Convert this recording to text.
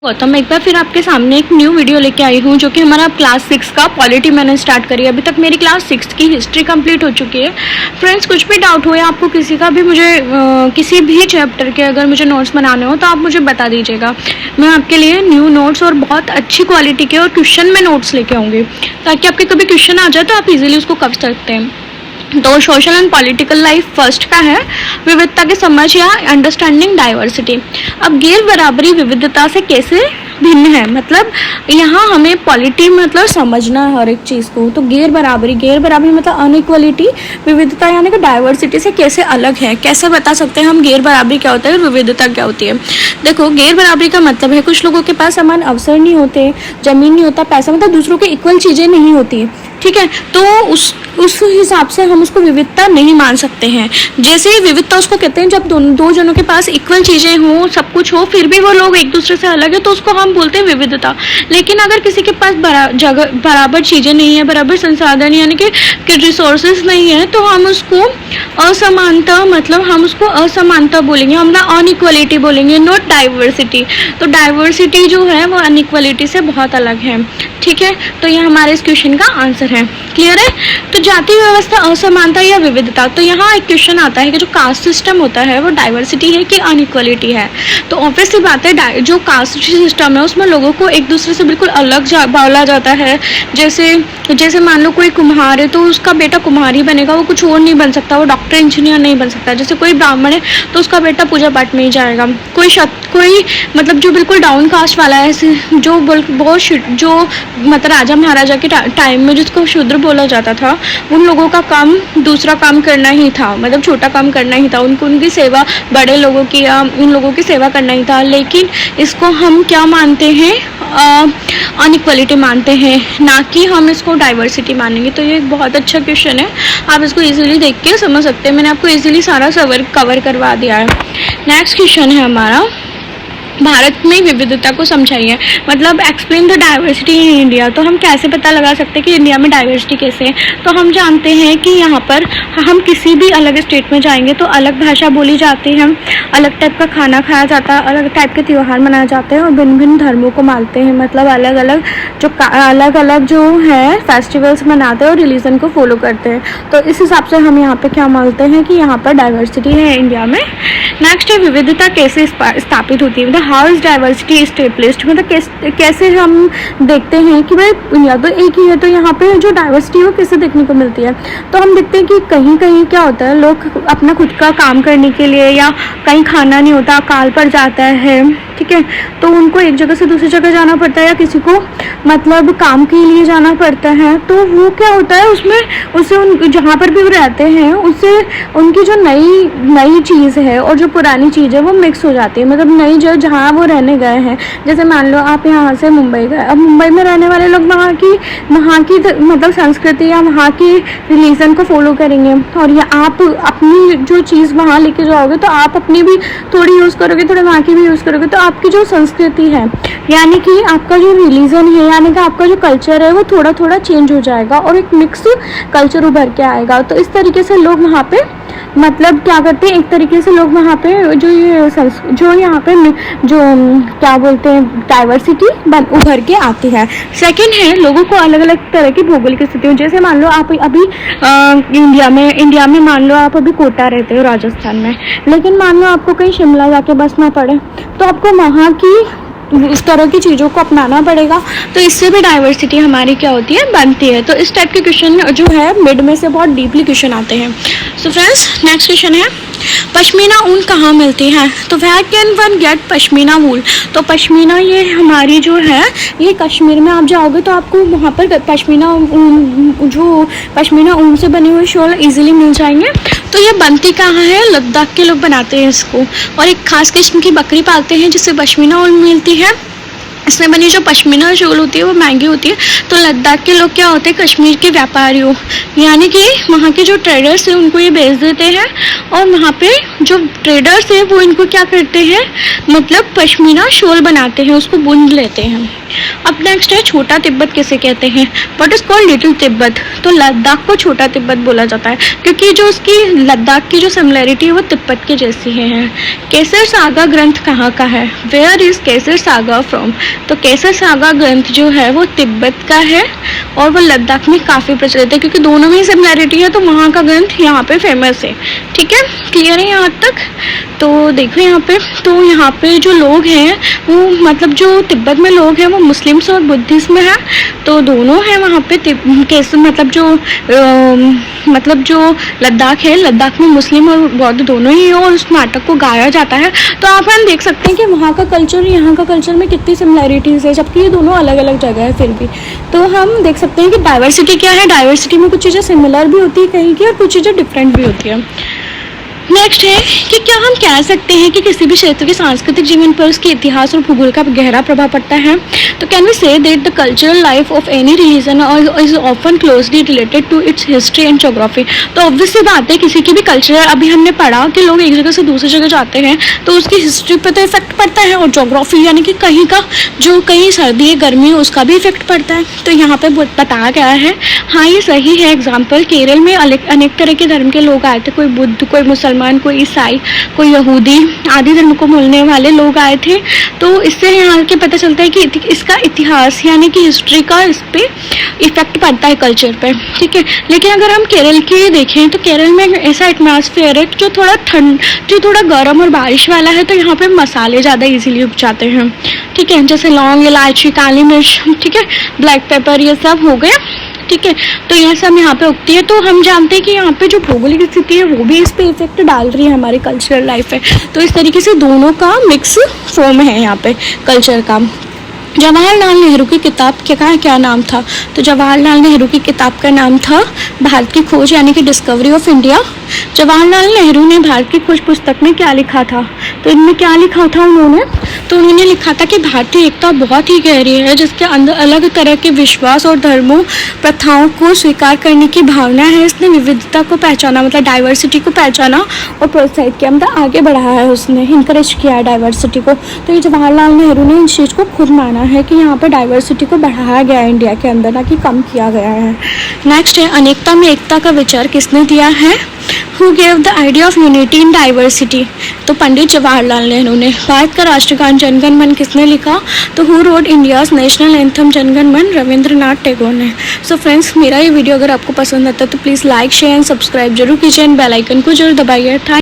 तो मैं एक बार फिर आपके सामने एक न्यू वीडियो लेके आई हूँ जो कि हमारा क्लास 6 का पॉलिटी मैंने स्टार्ट करी है। अभी तक मेरी क्लास 6 की हिस्ट्री कंप्लीट हो चुकी है। फ्रेंड्स, कुछ भी डाउट हो या आपको किसी का भी मुझे किसी भी चैप्टर के अगर मुझे नोट्स बनाने हो तो आप मुझे बता दीजिएगा। मैं आपके लिए न्यू नोट्स और बहुत अच्छी क्वालिटी के और क्वेश्चन में नोट्स लेके आऊँगी ताकि आपके कभी क्वेश्चन आ जाए तो आप इजीली उसको कर सकते हैं। तो social and political life first का है विविधता की समझ या अंडरस्टैंडिंग डाइवर्सिटी। अब गैर बराबरी विविधता से कैसे भिन्न है, मतलब यहाँ हमें पॉलिटी मतलब समझना है हर एक चीज़ को। तो गैर बराबरी मतलब अनइक्वलिटी, विविधता यानी कि डाइवर्सिटी से कैसे अलग है, कैसे बता सकते हैं हम गैर बराबरी क्या होता है और विविधता क्या होती है। देखो, गैर बराबरी का मतलब है कुछ लोगों के पास समान अवसर नहीं होते, जमीन नहीं होता, पैसा, मतलब दूसरों के इक्वल चीज़ें नहीं होती, ठीक है। तो उस हिसाब से हम उसको विविधता नहीं मान सकते हैं। जैसे विविधता उसको कहते हैं जब दो जनों के पास इक्वल चीज़ें हों, सब कुछ हो, फिर भी वो लोग एक दूसरे से अलग है तो उसको हम बोलते हैं विविधता। लेकिन अगर किसी के पास बराबर चीज़ें नहीं है, बराबर संसाधन यानी कि रिसोर्सेज नहीं है, तो हम उसको असमानता, मतलब हम उसको असमानता बोलेंगे, हम ना अनइक्वलिटी बोलेंगे, नॉट डाइवर्सिटी। तो डाइवर्सिटी जो है वो अनइक्वलिटी से बहुत अलग है, ठीक है। तो ये हमारे इस क्वेश्चन का आंसर है। क्लियर है। तो जाति व्यवस्था, असमानता या विविधता, तो यहाँ एक क्वेश्चन आता है कि जो कास्ट सिस्टम होता है वो डाइवर्सिटी है कि अनइक्वलिटी है। तो ऑब्वियसली बात है, जो कास्ट सिस्टम है उसमें लोगों को एक दूसरे से बिल्कुल अलग बोला जाता है। जैसे मान लो कोई कुम्हार है तो उसका बेटा कुम्हार ही बनेगा, वो कुछ और नहीं बन सकता, वो डॉक्टर इंजीनियर नहीं बन सकता। जैसे कोई ब्राह्मण है तो उसका बेटा पूजा पाठ में ही जाएगा। कोई मतलब जो बिल्कुल डाउन कास्ट वाला है, जो बहुत मतलब राजा महाराजा के टाइम में जिसको शूद्र बोला जाता था, उन लोगों का काम दूसरा काम करना ही था, मतलब छोटा काम करना ही था, उनकी सेवा, बड़े लोगों की या उन लोगों की सेवा करना ही था। लेकिन इसको हम क्या मानते हैं, अनइक्वलिटी मानते हैं, ना कि हम इसको डाइवर्सिटी मानेंगे। तो ये एक बहुत अच्छा क्वेश्चन है, आप इसको इजीली देख के समझ सकते हैं। मैंने आपको इजीली सारा कवर करवा दिया है। नेक्स्ट क्वेश्चन है हमारा, भारत में विविधता को समझाइए, मतलब explain the diversity in India. तो हम कैसे पता लगा सकते हैं कि इंडिया में डाइवर्सिटी कैसे है। तो हम जानते हैं कि यहाँ पर हम किसी भी अलग स्टेट में जाएंगे तो अलग भाषा बोली जाती है, अलग टाइप का खाना खाया जाता है, अलग टाइप के त्यौहार मनाए जाते हैं और भिन्न भिन्न धर्मों को मानते हैं, मतलब अलग अलग जो है फेस्टिवल्स मनाते हैं और रिलीजन को फॉलो करते हैं। तो इस हिसाब से हम यहाँ पे क्या मानते हैं कि यहाँ पर डाइवर्सिटी है इंडिया में। नेक्स्ट है, विविधता कैसे स्थापित होती है, मतलब हाउ इज डाइवर्सिटी एस्टेब्लिश्ड, मतलब कैसे हम देखते हैं कि भाई इंडिया तो एक ही है, तो यहाँ पे जो डाइवर्सिटी है वो कैसे देखने को मिलती है। तो हम देखते हैं कि कहीं कहीं क्या होता है, लोग अपना खुद का काम करने के लिए या कहीं खाना नहीं होता, अकाल पड़ जाता है, ठीक है, तो उनको एक जगह से दूसरी जगह जाना पड़ता है या किसी को मतलब काम के लिए जाना पड़ता है। तो वो क्या होता है, उससे जहाँ पर भी वो रहते हैं उससे उनकी जो नई चीज़ है और जो पुरानी चीज़ है वो मिक्स हो जाती है, मतलब नई जहाँ वो रहने गए हैं। जैसे मान लो आप यहाँ से मुंबई गए, अब मुंबई में रहने वाले लोग वहाँ की मतलब संस्कृति या वहाँ की रिलीजन को फॉलो करेंगे, और या आप अपनी जो चीज़ वहाँ लेके जाओगे तो आप अपनी भी थोड़ी यूज़ करोगे, थोड़ी वहाँ की भी यूज़ करोगे, तो आपकी जो संस्कृति है यानी कि आपका जो रिलीजन है यानी कि आपका जो कल्चर है वो थोड़ा थोड़ा चेंज हो जाएगा और एक मिक्स कल्चर उभर के आएगा। तो इस तरीके से लोग वहाँ पे मतलब क्या करते हैं, एक तरीके से लोग वहाँ पे जो यहाँ पे जो क्या बोलते हैं डाइवर्सिटी उभर के आती है। सेकंड है, लोगों को अलग अलग तरह की भौगोलिक स्थितियों, जैसे मान लो आप अभी इंडिया में मान लो आप अभी कोटा रहते हो राजस्थान में, लेकिन मान लो आपको कहीं शिमला जाके बसना पड़े तो आपको वहाँ की उस तरह की चीज़ों को अपनाना पड़ेगा। तो इससे भी डाइवर्सिटी हमारी क्या होती है, बनती है। तो इस टाइप के क्वेश्चन जो है मिड में से बहुत डीपली क्वेश्चन आते हैं। सो फ्रेंड्स, नेक्स्ट क्वेश्चन है, पश्मीना ऊन कहाँ मिलती है। तो where can one get pashmina wool. तो पश्मीना ये हमारी जो है ये कश्मीर में आप जाओगे तो आपको वहाँ पर पश्मीना ऊन से बने हुए शॉल इजीली मिल जाएंगे। तो ये बनती कहाँ है, लद्दाख के लोग बनाते हैं इसको, और एक खास किस्म की बकरी पालते हैं जिससे पश्मीना ऊन मिलती है। इसमें बनी जो पश्मीना शॉल होती है वो महंगी होती है। तो लद्दाख के लोग क्या होते हैं, कश्मीर के व्यापारियों यानी कि वहाँ के जो ट्रेडर्स हैं उनको ये बेच देते हैं, और वहाँ पे जो ट्रेडर्स हैं वो इनको क्या करते हैं, मतलब पश्मीना शॉल बनाते हैं, उसको बुन लेते हैं। अब नेक्स्ट है छोटा तिब्बत किसे कहते हैं, what is called little Tibet. तो लद्दाख को छोटा तिब्बत बोला जाता है क्योंकि जो उसकी लद्दाख की जो सिमिलैरिटी है वो तिब्बत के जैसी है। केसर सागा ग्रंथ कहाँ का है, where is Kesar saga from. तो केसर सागा ग्रंथ जो है वो तिब्बत का है और वो लद्दाख में काफ़ी प्रचलित है क्योंकि दोनों में सिमिलैरिटी है, तो वहाँ का ग्रंथ यहाँ पे फेमस है। ठीक है, क्लियर है यहाँ तक। तो देखो यहाँ पे, तो यहाँ पे जो लोग हैं वो मतलब जो तिब्बत में लोग हैं वो मुस्लिम्स और बुद्धिस्ट में है, तो दोनों हैं वहाँ पे। कैसे मतलब जो लद्दाख है, लद्दाख में मुस्लिम और बौद्ध दोनों ही है और उस नाटक को गाया जाता है। तो आप हम देख सकते हैं कि वहाँ का कल्चर यहाँ का कल्चर में कितनी सिमिलैरिटीज़ है, जबकि ये दोनों अलग अलग जगह है फिर भी। तो हम देख सकते हैं कि डाइवर्सिटी क्या है, डाइवर्सिटी में कुछ चीज़ें सिमिलर भी होती है कहीं की और कुछ चीज़ें डिफरेंट भी होती है। नेक्स्ट है कि क्या हम कह सकते हैं कि किसी भी क्षेत्र के सांस्कृतिक जीवन पर उसके इतिहास और भूगोल का गहरा प्रभाव पड़ता है। तो can we say that the cultural life of any religion is often closely related to its history and geography. तो ऑब्वियसली बात है, किसी की भी कल्चर, अभी हमने पढ़ा कि लोग एक जगह से दूसरी जगह जाते हैं तो उसकी हिस्ट्री पर तो इफेक्ट पड़ता है, और ज्योग्राफी यानी कि कहीं का जो कहीं सर्दी है गर्मी है उसका भी इफेक्ट पड़ता है। तो यहाँ पे बताया गया है, हाँ ये सही है। एग्जाम्पल, केरल में अनेक तरह के धर्म के लोग आए थे, कोई बुद्ध, कोई मुसलमान, कोई ईसाई, कोई यहूदी आदि धर्म को मानने वाले लोग आए थे। तो इससे यहाँ के पता चलता है कि इसका इतिहास यानी कि हिस्ट्री का इस पे इफेक्ट पड़ता है कल्चर पे। ठीक है, लेकिन अगर हम केरल के देखें तो केरल में ऐसा एटमॉस्फेयर है जो थोड़ा ठंड, जो थोड़ा गर्म और बारिश वाला है, तो यहाँ पे मसाले ज़्यादा इजीली उग जाते हैं। ठीक है, जैसे लौंग, इलायची, काली मिर्च, ठीक है, ब्लैक पेपर, ये सब हो गया। ठीक है, तो यह सब यहाँ पे उगती है। तो हम जानते हैं कि यहाँ पे जो भौगोलिक स्थिति है वो भी इस पे इफेक्ट डाल रही है हमारी कल्चरल लाइफ है। तो इस तरीके से दोनों का मिक्स फॉर्म है यहाँ पे कल्चर का। जवाहरलाल नेहरू की किताब क्या नाम था, तो जवाहरलाल नेहरू की किताब का नाम था भारत की खोज यानी कि discovery of India. Jawaharlal Nehru ने भारत की खोज पुस्तक में क्या लिखा था, तो इनमें क्या लिखा था उन्होंने, तो उन्होंने लिखा था कि भारतीय एकता बहुत ही गहरी है जिसके अंदर अलग तरह के विश्वास और धर्मों प्रथाओं को स्वीकार करने की भावना है। इसने विविधता को पहचाना, मतलब डाइवर्सिटी को पहचाना और प्रोत्साहित किया, मतलब आगे बढ़ाया है, उसने इंकरेज किया है डाइवर्सिटी को। तो ये जवाहरलाल नेहरू ने इस चीज़ को खुद माना है कि यहाँ पर डाइवर्सिटी को बढ़ाया गया है इंडिया के अंदर, ना कि कम किया गया है। नेक्स्ट है अनेकता में एकता का विचार किसने दिया है, who gave the idea of unity in diversity, तो पंडित जवाहरलाल नेहरू ने। भारत का राष्ट्रगान जनगण मन किसने लिखा, तो who wrote India's national anthem Janagana Mana, Rabindranath Tagore ने। सो फ्रेंड्स, मेरा ये वीडियो अगर आपको पसंद आता है तो please like, share and subscribe जरूर कीजिए एंड बेल आइकन को जरूर दबाइए।